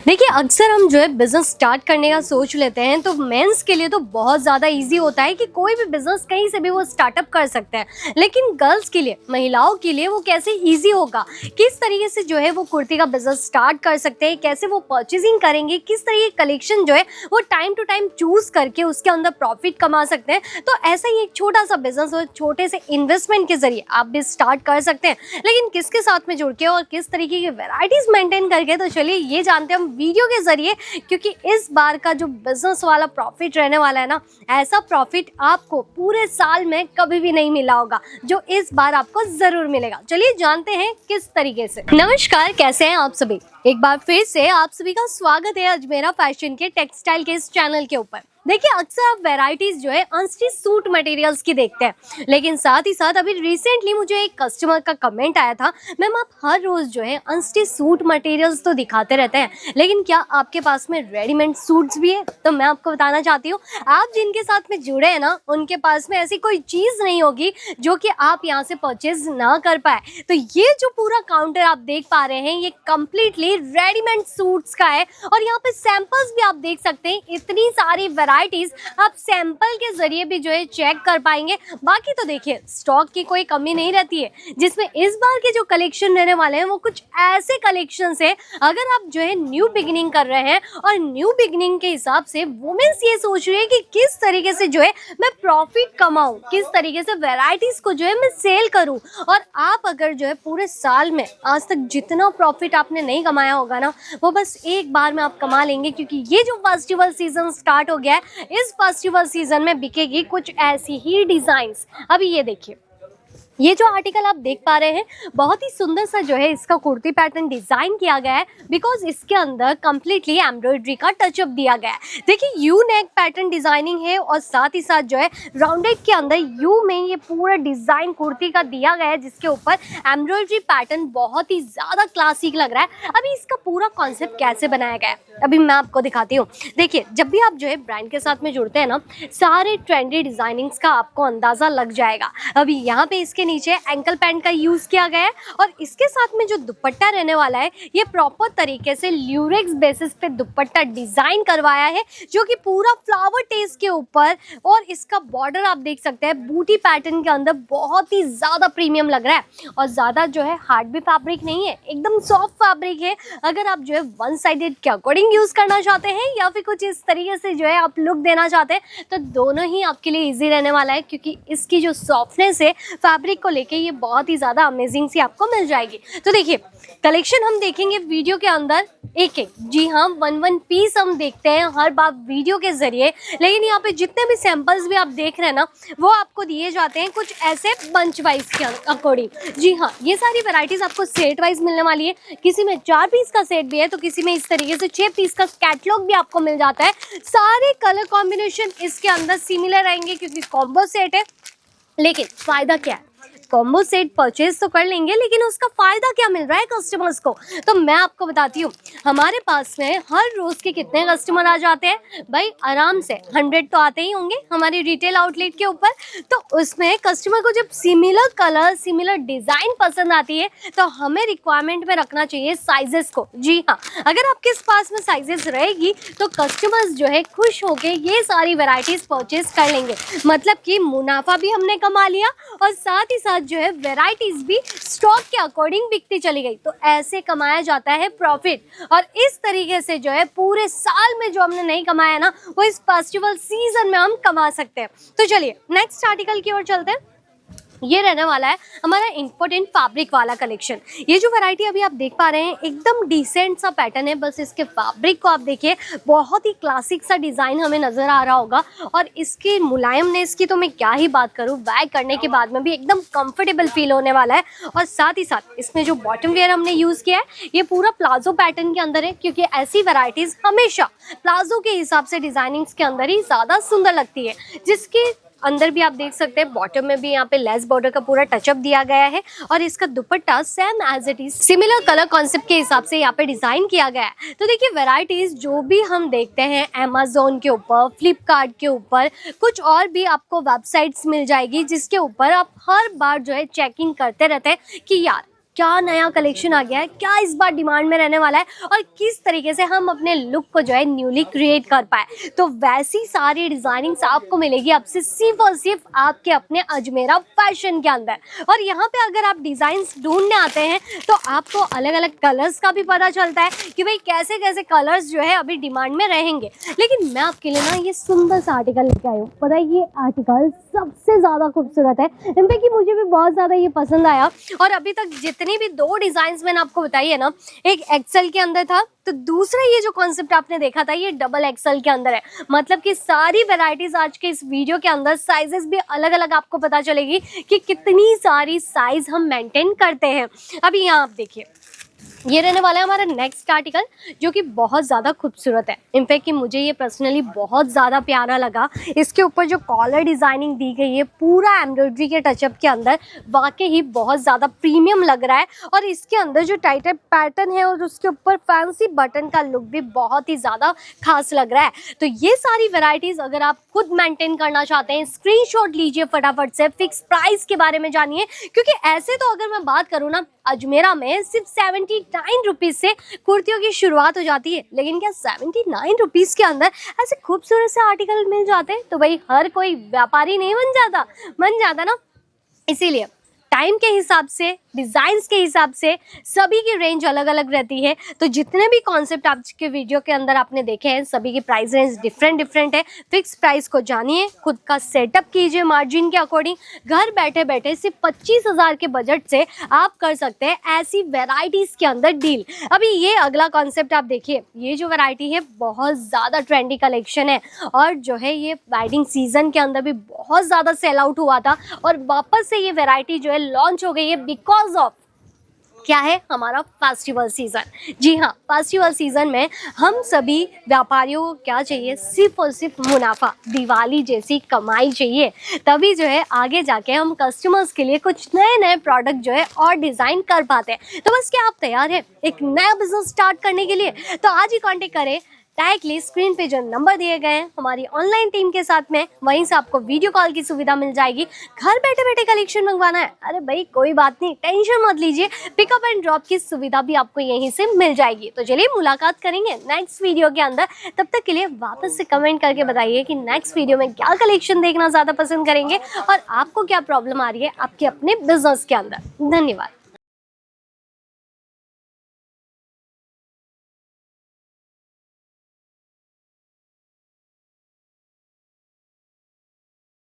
देखिए अक्सर हम जो है बिजनेस स्टार्ट करने का सोच लेते हैं तो मेंस के लिए तो बहुत ज़्यादा इजी होता है कि कोई भी बिजनेस कहीं से भी वो स्टार्टअप कर सकते हैं। लेकिन गर्ल्स के लिए, महिलाओं के लिए वो कैसे इजी होगा, किस तरीके से जो है वो कुर्ती का बिजनेस स्टार्ट कर सकते हैं, कैसे वो परचेजिंग करेंगे, किस तरीके कलेक्शन जो है वो टाइम टू टाइम चूज करके उसके अंदर प्रॉफिट कमा सकते हैं। तो ऐसा ही एक छोटा सा बिजनेस और छोटे से इन्वेस्टमेंट के जरिए आप भी स्टार्ट कर सकते हैं, लेकिन किसके साथ में जुड़ के और किस तरीके की वेराइटीज मेंटेन करके। तो चलिए ये जानते हैं हम वीडियो के जरिए, क्योंकि इस बार का जो बिजनेस वाला प्रॉफिट रहने वाला है ना, ऐसा प्रॉफिट आपको पूरे साल में कभी भी नहीं मिला होगा जो इस बार आपको जरूर मिलेगा। चलिए जानते हैं किस तरीके से। नमस्कार, कैसे हैं आप सभी। एक बार फिर से आप सभी का स्वागत है अजमेरा फैशन के टेक्सटाइल के इस चैनल के ऊपर। देखिए अक्सर आप वैरायटीज जो है अनस्टिच सूट मटेरियल्स की देखते हैं, लेकिन साथ ही साथ अभी रिसेंटली मुझे एक कस्टमर का कमेंट आया था, मैम आप हर रोज जो है अनस्टिच सूट मटेरियल्स तो दिखाते रहते हैं, लेकिन क्या आपके पास में रेडीमेड सूट्स भी है। तो मैं आपको बताना चाहती हूँ, आप जिनके साथ में जुड़े हैं ना, उनके पास में ऐसी कोई चीज नहीं होगी जो कि आप यहाँ से परचेज ना कर पाए। तो ये जो पूरा काउंटर आप देख पा रहे हैं, ये कम्प्लीटली रेडीमेड सूट्स का है और यहाँ पे सैंपल्स भी आप देख सकते हैं। इतनी सारी वैरायटीज आप सैंपल के जरिए भी जो है चेक कर पाएंगे। बाकी तो देखिए स्टॉक की कोई कमी नहीं रहती है, जिसमें इस बार के जो कलेक्शन रहने वाले हैं वो कुछ ऐसे कलेक्शन है, अगर आप जो है न्यू बिगिनिंग कर रहे हैं और न्यू बिगिनिंग के हिसाब से वुमेन्स ये सोच रही है कि किस तरीके से जो है मैं प्रॉफिट कमाऊं, किस तरीके से वैरायटीज को जो है मैं सेल करूं। और आप अगर जो है पूरे साल में आज तक जितना प्रॉफिट आपने नहीं कमाया होगा ना, वो बस एक बार में आप कमा लेंगे, क्योंकि ये जो फेस्टिवल सीजन स्टार्ट हो गया है, इस फेस्टिवल सीजन में बिकेगी कुछ ऐसी ही डिजाइन्स। अभी ये देखिए, ये जो आर्टिकल आप देख पा रहे हैं, बहुत ही सुंदर सा जो है इसका कुर्ती पैटर्न डिजाइन किया गया है, बिकॉज इसके अंदर कंप्लीटली एम्ब्रॉयडरी का टचअप दिया गया है। देखिए यू नेक पैटर्न डिजाइनिंग है और साथ ही साथ जो है राउंडेड के अंदर यू में ये पूरा डिजाइन कुर्ती का दिया गया है, जिसके ऊपर एम्ब्रॉयडरी पैटर्न बहुत ही ज्यादा क्लासिक लग रहा है। अभी इसका पूरा कॉन्सेप्ट कैसे बनाया गया है अभी मैं आपको दिखाती हूँ। देखिए जब भी आप जो है ब्रांड के साथ में जुड़ते हैं ना, सारे ट्रेंडी डिजाइनिंग्स का आपको अंदाजा लग जाएगा। अभी यहाँ पे इसके नीचे एंकल पैंट का यूज किया गया है और इसके साथ में जो दुपट्टा रहने वाला है, ये प्रॉपर तरीके से ल्यूरेक्स बेसिस पे दुपट्टा डिजाइन करवाया है, जो कि पूरा फ्लावर टेस्ट के ऊपर। और इसका बॉर्डर आप देख सकते हैं बूटी पैटर्न के अंदर बहुत ही ज्यादा प्रीमियम लग रहा है और ज्यादा जो है हार्ड भी फैब्रिक नहीं है, एकदम सॉफ्ट फैब्रिक है। अगर आप जो है वन साइडेड के अकॉर्डिंग यूज करना चाहते हैं या फिर कुछ इस तरीके से जो है आप लुक देना चाहते हैं, तो दोनों ही आपके लिए इजी रहने वाला है, क्योंकि इसकी जो सॉफ्टनेस है फैब्रिक को लेके ये बहुत ही ज्यादा अमेजिंग सी आपको मिल जाएगी। तो देखिए कलेक्शन हम देखेंगे वीडियो के अंदर एक एक, जी हाँ, वन पीस हम देखते हैं हर बार वीडियो के जरिए, लेकिन यहाँ पे जितने भी सैंपल्स भी आप देख रहे हैं ना, वो आपको दिए जाते हैं कुछ ऐसे बंच वाइज के अकॉर्डिंग। जी हाँ, ये सारी वैरायटीज आपको सेट वाइज मिलने वाली है, किसी में 4 पीस का सेट भी है तो किसी में इस तरीके से 6 पीस का कैटलॉग भी आपको मिल जाता है। सारे कलर कॉम्बिनेशन इसके अंदर सिमिलर रहेंगे क्योंकि कॉम्बो सेट है। लेकिन फायदा क्या है, कॉम्बो सेट परचेज तो कर लेंगे, लेकिन उसका फायदा क्या मिल रहा है कस्टमर्स को, तो मैं आपको बताती हूँ। हमारे पास में हर रोज के कितने कस्टमर आ जाते हैं भाई, आराम से 100 तो आते ही होंगे हमारे रिटेल आउटलेट के ऊपर। तो उसमें कस्टमर को जब सिमिलर कलर, सिमिलर डिजाइन पसंद आती है, तो हमें रिक्वायरमेंट में रखना चाहिए साइजेस को। जी हाँ, अगर आपके पास में साइजेस रहेगी तो कस्टमर्स जो है खुश होके ये सारी वेराइटीज परचेज कर लेंगे, मतलब कि मुनाफा भी हमने कमा लिया और साथ ही साथ जो है वैरायटीज भी स्टॉक के अकॉर्डिंग बिकती चली गई। तो ऐसे कमाया जाता है प्रॉफिट, और इस तरीके से जो है पूरे साल में जो हमने नहीं कमाया ना, वो इस फेस्टिवल सीजन में हम कमा सकते हैं। तो चलिए नेक्स्ट आर्टिकल की ओर चलते हैं। ये रहने वाला है हमारा इंपॉर्टेंट फैब्रिक वाला कलेक्शन। ये जो वैरायटी अभी आप देख पा रहे हैं एकदम डिसेंट सा पैटर्न है, बस इसके फैब्रिक को आप देखिए, बहुत ही क्लासिक सा डिजाइन हमें नजर आ रहा होगा। और इसकी मुलायमनेस की तो मैं क्या ही बात करूं, वेयर करने के बाद में भी एकदम कंफर्टेबल फील होने वाला है। और साथ ही साथ इसमें जो बॉटम वेयर हमने यूज किया है, ये पूरा प्लाजो पैटर्न के अंदर है, क्योंकि ऐसी वैरायटीज हमेशा प्लाजो के हिसाब से डिजाइनिंग्स के अंदर ही ज्यादा सुंदर लगती है। जिसके अंदर भी आप देख सकते हैं बॉटम में भी यहाँ पे लेस बॉर्डर का पूरा टचअप दिया गया है और इसका दुपट्टा same as it is similar colour concept के हिसाब से यहाँ पे डिजाइन किया गया है। तो देखिए वैरायटीज जो भी हम देखते हैं अमेज़न के ऊपर, फ्लिपकार्ट के ऊपर, कुछ और भी आपको वेबसाइट्स मिल जाएगी, जिसके ऊपर आप हर बार जो है चेकिंग करते रहते हैं कि यार क्या नया कलेक्शन आ गया है, क्या इस बार डिमांड में रहने वाला है और किस तरीके से हम अपने लुक को जो है न्यूली क्रिएट कर पाए। तो वैसी सारी डिजाइनिंग्स आपको मिलेगी आपसे सिर्फ और सिर्फ आपके अपने अजमेरा फैशन के अंदर। और यहाँ पे अगर आप डिजाइन्स ढूंढने आते हैं तो आपको अलग अलग कलर्स का भी पता चलता है कि भाई कैसे कैसे कलर्स जो है अभी डिमांड में रहेंगे। लेकिन मैं आपके लिए ना ये सुंदर सा आर्टिकल लेके आई हूँ। पता है ये आर्टिकल सबसे ज़्यादा खूबसूरत है, इनफैक्ट कि मुझे भी बहुत ज़्यादा ये पसंद आया। और अभी तक जितनी भी 2 डिज़ाइंस मैंने आपको बताई है ना, एक एक्सेल के अंदर था तो दूसरा ये जो कॉन्सेप्ट आपने देखा था ये डबल एक्सेल के अंदर है। मतलब कि सारी वैरायटीज आज के इस वीडियो के अंदर साइजेस भी अलग अलग आपको पता चलेगी कि कितनी सारी साइज हम मेंटेन करते हैं। अभी यहाँ आप देखिए, ये रहने वाला है हमारा नेक्स्ट आर्टिकल जो कि बहुत ज़्यादा खूबसूरत है। इनफैक्ट कि मुझे ये पर्सनली बहुत ज़्यादा प्यारा लगा। इसके ऊपर जो कॉलर डिज़ाइनिंग दी गई है पूरा एम्ब्रॉयडरी के टचअप के अंदर, वाकई ही बहुत ज़्यादा प्रीमियम लग रहा है। और इसके अंदर जो टाइटर पैटर्न है और उसके ऊपर फैंसी बटन का लुक भी बहुत ही ज़्यादा खास लग रहा है। तो ये सारी वेराइटीज़ अगर आप खुद मेंटेन करना चाहते हैं, स्क्रीनशॉट लीजिए फटाफट से, फिक्स प्राइस के बारे में जानिए। क्योंकि ऐसे तो अगर मैं बात करूँ ना, अजमेरा में सिर्फ 79 रुपीज़ से कुर्तियों की शुरुआत हो जाती है। लेकिन क्या 79 रुपीज़ के अंदर ऐसे खूबसूरत से आर्टिकल मिल जाते हैं? तो भाई हर कोई व्यापारी नहीं बन जाता ना। इसीलिए टाइम के हिसाब से, डिज़ाइंस के हिसाब से सभी की रेंज अलग अलग रहती है। तो जितने भी कॉन्सेप्ट आज के वीडियो के अंदर आपने देखे हैं सभी की प्राइस रेंज डिफरेंट है। फिक्स प्राइस को जानिए, खुद का सेटअप कीजिए मार्जिन के अकॉर्डिंग। घर बैठे बैठे सिर्फ 25,000 के बजट से आप कर सकते हैं ऐसी वेराइटीज़ के अंदर डील। अभी ये अगला कॉन्सेप्ट आप देखिए, ये जो वैरायटी है बहुत ज़्यादा ट्रेंडी कलेक्शन है और जो है ये वेडिंग सीजन के अंदर भी बहुत ज़्यादा सेल आउट हुआ था और वापस से ये वेराइटी जो है लॉन्च हो गई है बिकॉज ऑफ क्या है, हमारा फेस्टिवल सीज़न। जी हाँ, फेस्टिवल सीज़न में हम सभी व्यापारियों को क्या चाहिए, सिर्फ और सिर्फ मुनाफा, दिवाली जैसी कमाई चाहिए। तभी जो है आगे जाके हम कस्टमर्स के लिए कुछ नए नए प्रोडक्ट जो है और डिज़ाइन कर पाते हैं। तो बस क्या आप तैयार हैं एक नया बिजनेस स्टार्ट करने के लिए? तो आज ही कॉन्टेक्ट करें डायरेक्टली स्क्रीन पे जो नंबर दिए गए हैं हमारी ऑनलाइन टीम के साथ में, वहीं से आपको वीडियो कॉल की सुविधा मिल जाएगी। घर बैठे बैठे कलेक्शन मंगवाना है, अरे भाई कोई बात नहीं, टेंशन मत लीजिए, पिकअप एंड ड्रॉप की सुविधा भी आपको यहीं से मिल जाएगी। तो चलिए मुलाकात करेंगे नेक्स्ट वीडियो के अंदर। तब तक के लिए वापस से कमेंट करके बताइए कि नेक्स्ट वीडियो में क्या कलेक्शन देखना ज़्यादा पसंद करेंगे और आपको क्या प्रॉब्लम आ रही है आपके अपने बिजनेस के अंदर। धन्यवाद।